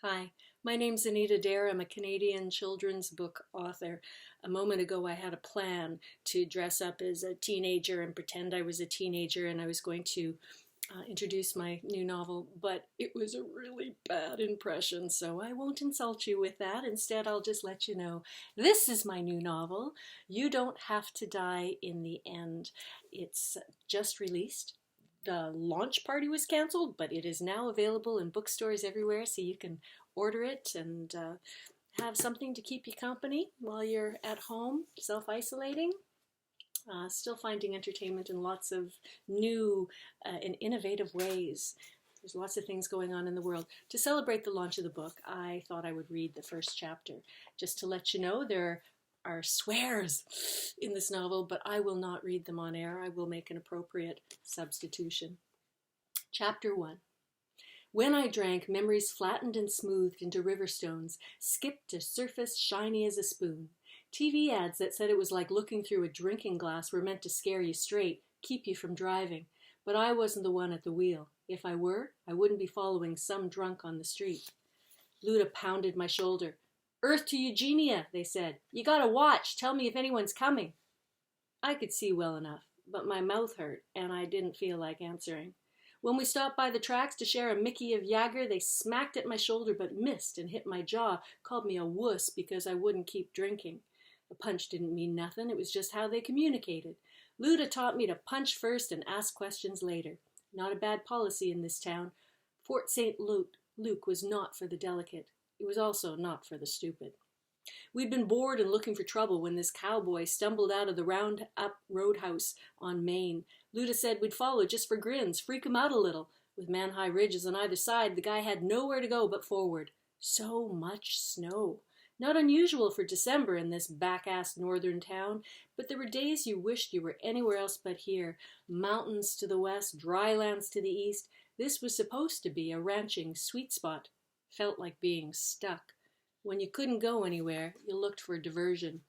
Hi, my name's Anita Daher. I'm a Canadian children's book author. A moment ago, I had a plan to dress up as a teenager and pretend I was a teenager, and I was going to introduce my new novel, but it was a really bad impression, so I won't insult you with that. Instead, I'll just let you know this is my new novel. You Don't Have to Die in the End. It's just released. The launch party was canceled, but it is now available in bookstores everywhere, so you can order it and have something to keep you company while you're at home, self-isolating. Still finding entertainment in lots of new and innovative ways. There's lots of things going on in the world. To celebrate the launch of the book, I thought I would read the first chapter. Just to let you know, there are swears in this novel, but I will not read them on air. I will make an appropriate substitution. Chapter 1. When I drank, memories flattened and smoothed into river stones, skipped to surface shiny as a spoon. TV ads that said it was like looking through a drinking glass were meant to scare you straight, keep you from driving. But I wasn't the one at the wheel. If I were, I wouldn't be following some drunk on the street. Luda pounded my shoulder. Earth to Eugenia, they said. You gotta watch. Tell me if anyone's coming. I could see well enough, but my mouth hurt, and I didn't feel like answering. When we stopped by the tracks to share a Mickey of Jager, they smacked at my shoulder but missed and hit my jaw, called me a wuss because I wouldn't keep drinking. A punch didn't mean nothing, it was just how they communicated. Luda taught me to punch first and ask questions later. Not a bad policy in this town. Fort St. Luke was not for the delicate. It was also not for the stupid. We'd been bored and looking for trouble when this cowboy stumbled out of the round-up roadhouse on Main. Luda said we'd follow just for grins, freak him out a little. With man-high ridges on either side, the guy had nowhere to go but forward. So much snow. Not unusual for December in this back-assed northern town, but there were days you wished you were anywhere else but here. Mountains to the west, dry lands to the east. This was supposed to be a ranching sweet spot. Felt like being stuck. When you couldn't go anywhere, you looked for a diversion.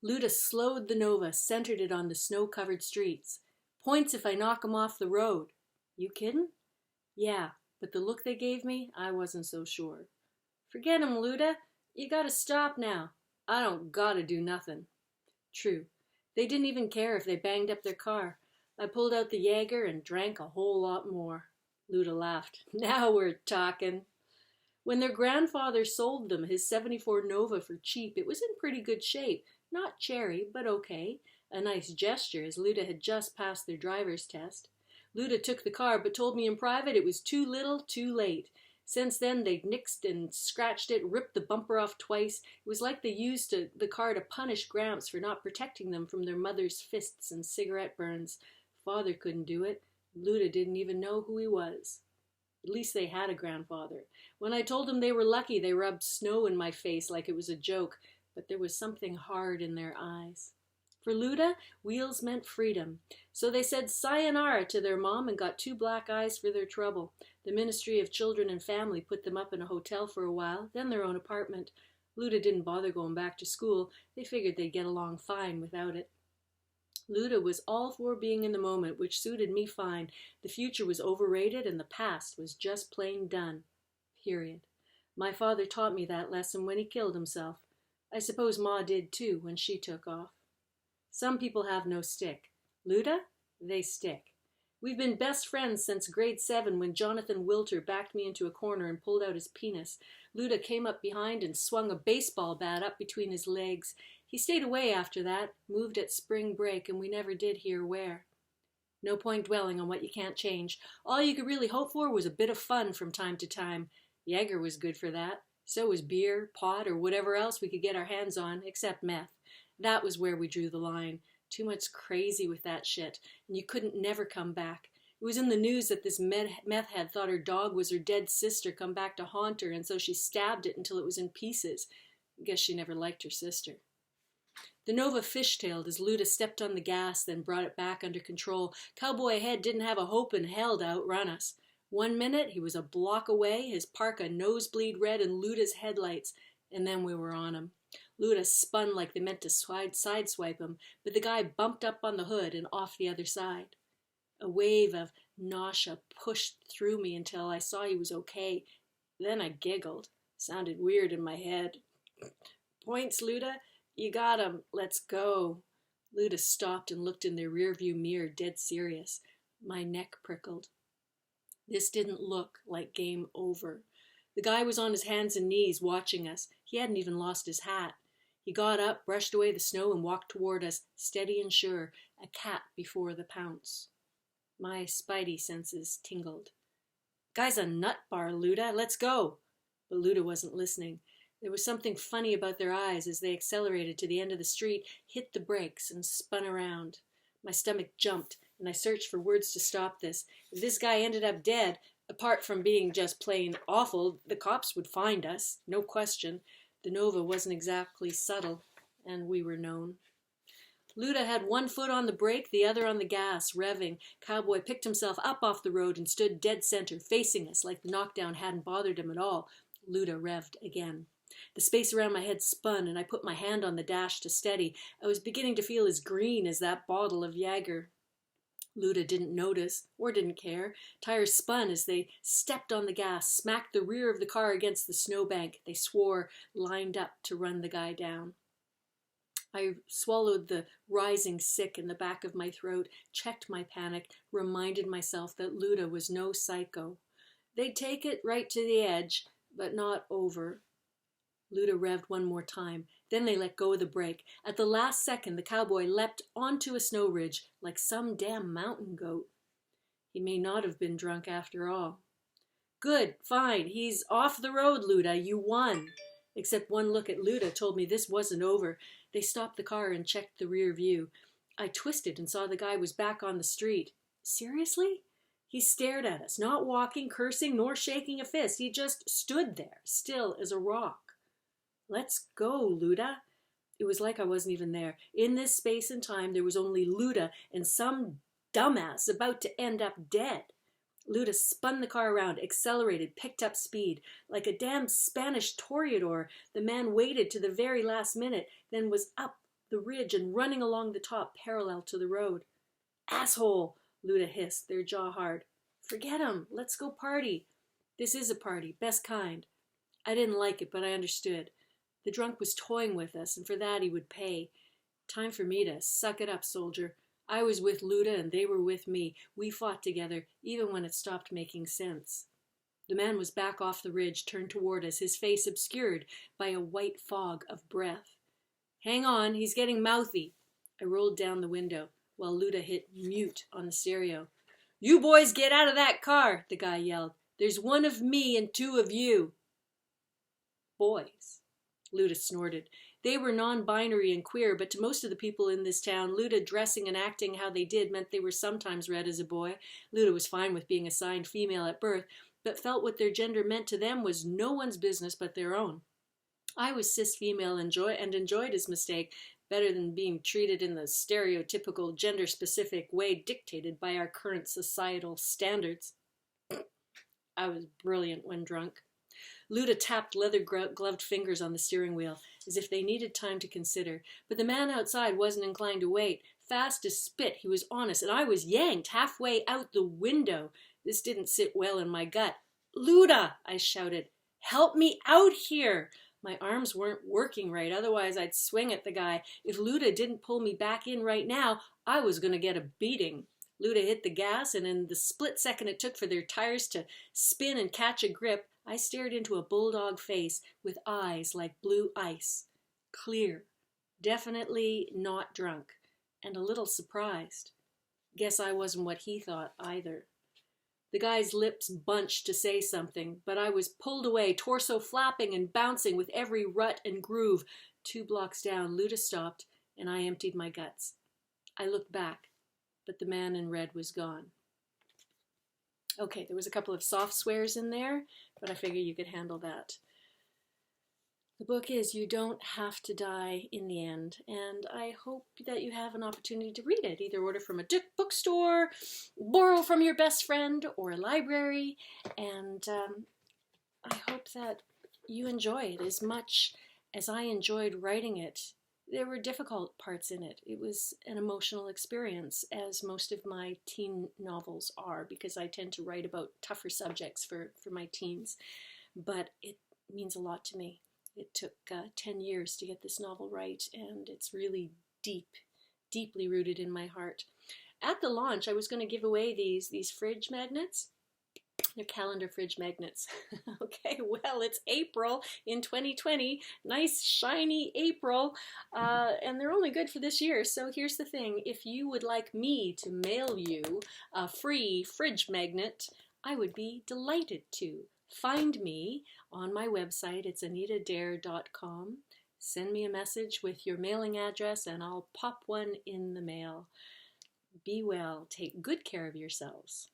Luda slowed the Nova, centered it on the snow-covered streets. Points if I knock 'em off the road. You kiddin'? Yeah, but the look they gave me, I wasn't so sure. Forget 'em, Luda. You gotta stop now. I don't gotta do nothing. True. They didn't even care if they banged up their car. I pulled out the Jaeger and drank a whole lot more. Luda laughed. Now we're talking. When their grandfather sold them his '74 Nova for cheap, it was in pretty good shape. Not cherry, but okay. A nice gesture, as Luda had just passed their driver's test. Luda took the car, but told me in private it was too little, too late. Since then, they'd nixed and scratched it, ripped the bumper off twice. It was like they used the car to punish Gramps for not protecting them from their mother's fists and cigarette burns. Father couldn't do it. Luda didn't even know who he was. At least they had a grandfather. When I told them they were lucky, they rubbed snow in my face like it was a joke, but there was something hard in their eyes. For Luda, wheels meant freedom. So they said sayonara to their mom and got 2 black eyes for their trouble. The Ministry of Children and Family put them up in a hotel for a while, then their own apartment. Luda didn't bother going back to school. They figured they'd get along fine without it. Luda was all for being in the moment, which suited me fine. The future was overrated and the past was just plain done. Period. My father taught me that lesson when he killed himself. I suppose Ma did too when she took off. Some people have no stick. Luda? They stick. We've been best friends since grade 7 when Jonathan Wilter backed me into a corner and pulled out his penis. Luda came up behind and swung a baseball bat up between his legs. He stayed away after that, moved at spring break, and we never did hear where. No point dwelling on what you can't change. All you could really hope for was a bit of fun from time to time. Jaeger was good for that. So was beer, pot, or whatever else we could get our hands on, except meth. That was where we drew the line. Too much crazy with that shit, and you couldn't never come back. It was in the news that this meth head thought her dog was her dead sister come back to haunt her, and so she stabbed it until it was in pieces. Guess she never liked her sister. The Nova fishtailed as Luda stepped on the gas, then brought it back under control. Cowboy ahead didn't have a hope in hell to outrun us. 1 minute, he was a block away, his parka nosebleed red in Luda's headlights, and then we were on him. Luda spun like they meant to sideswipe him, but the guy bumped up on the hood and off the other side. A wave of nausea pushed through me until I saw he was okay. Then I giggled. Sounded weird in my head. Points, Luda? You got 'em. Let's go. Luda stopped and looked in their rearview mirror, dead serious. My neck prickled. This didn't look like game over. The guy was on his hands and knees watching us. He hadn't even lost his hat. He got up, brushed away the snow, and walked toward us, steady and sure, a cat before the pounce. My spidey senses tingled. Guy's a nut bar, Luda. Let's go. But Luda wasn't listening. There was something funny about their eyes as they accelerated to the end of the street, hit the brakes, and spun around. My stomach jumped, and I searched for words to stop this. If this guy ended up dead, apart from being just plain awful, the cops would find us, no question. The Nova wasn't exactly subtle, and we were known. Luda had one foot on the brake, the other on the gas, revving. Cowboy picked himself up off the road and stood dead center, facing us like the knockdown hadn't bothered him at all. Luda revved again. The space around my head spun, and I put my hand on the dash to steady. I was beginning to feel as green as that bottle of Jaeger. Luda didn't notice, or didn't care. Tires spun as they stepped on the gas, smacked the rear of the car against the snowbank. They swore, lined up to run the guy down. I swallowed the rising sick in the back of my throat, checked my panic, reminded myself that Luda was no psycho. They'd take it right to the edge, but not over. Luda revved one more time. Then they let go of the brake. At the last second, the cowboy leapt onto a snow ridge like some damn mountain goat. He may not have been drunk after all. Good, fine, he's off the road, Luda. You won. Except one look at Luda told me this wasn't over. They stopped the car and checked the rear view. I twisted and saw the guy was back on the street. Seriously? He stared at us, not walking, cursing, nor shaking a fist. He just stood there, still as a rock. Let's go, Luda. It was like I wasn't even there. In this space and time, there was only Luda and some dumbass about to end up dead. Luda spun the car around, accelerated, picked up speed. Like a damn Spanish toreador, the man waited to the very last minute, then was up the ridge and running along the top parallel to the road. Asshole, Luda hissed, their jaw hard. Forget him. Let's go party. This is a party, best kind. I didn't like it, but I understood. The drunk was toying with us, and for that he would pay. Time for me to suck it up, soldier. I was with Luda, and they were with me. We fought together, even when it stopped making sense. The man was back off the ridge, turned toward us, his face obscured by a white fog of breath. Hang on, he's getting mouthy. I rolled down the window, while Luda hit mute on the stereo. You boys get out of that car, the guy yelled. There's one of me and two of you. Boys. Luda snorted. They were non-binary and queer, but to most of the people in this town, Luda dressing and acting how they did meant they were sometimes read as a boy. Luda was fine with being assigned female at birth, but felt what their gender meant to them was no one's business but their own. I was cis-female and enjoyed his mistake better than being treated in the stereotypical gender-specific way dictated by our current societal standards. I was brilliant when drunk. Luda tapped leather-gloved fingers on the steering wheel, as if they needed time to consider. But the man outside wasn't inclined to wait. Fast as spit, he was on us, and I was yanked halfway out the window. This didn't sit well in my gut. Luda, I shouted. Help me out here! My arms weren't working right, otherwise I'd swing at the guy. If Luda didn't pull me back in right now, I was going to get a beating. Luda hit the gas, and in the split second it took for their tires to spin and catch a grip, I stared into a bulldog face with eyes like blue ice. Clear. Definitely not drunk. And a little surprised. Guess I wasn't what he thought either. The guy's lips bunched to say something, but I was pulled away, torso flapping and bouncing with every rut and groove. 2 blocks down, Luda stopped, and I emptied my guts. I looked back, but the man in red was gone. Okay, there was a couple of soft swears in there, but I figure you could handle that. The book is You Don't Have to Die in the End, and I hope that you have an opportunity to read it. Either order from a bookstore, borrow from your best friend, or a library, and I hope that you enjoy it as much as I enjoyed writing it. There were difficult parts in it. It was an emotional experience, as most of my teen novels are, because I tend to write about tougher subjects for my teens. but it means a lot to me. It took 10 years to get this novel right, and it's really deeply rooted in my heart. At the launch, I was going to give away these fridge magnets. They're calendar fridge magnets. Okay, well, it's April in 2020. Nice, shiny April. And they're only good for this year. So here's the thing. If you would like me to mail you a free fridge magnet, I would be delighted to. Find me on my website. It's anitadaher.com. Send me a message with your mailing address and I'll pop one in the mail. Be well. Take good care of yourselves.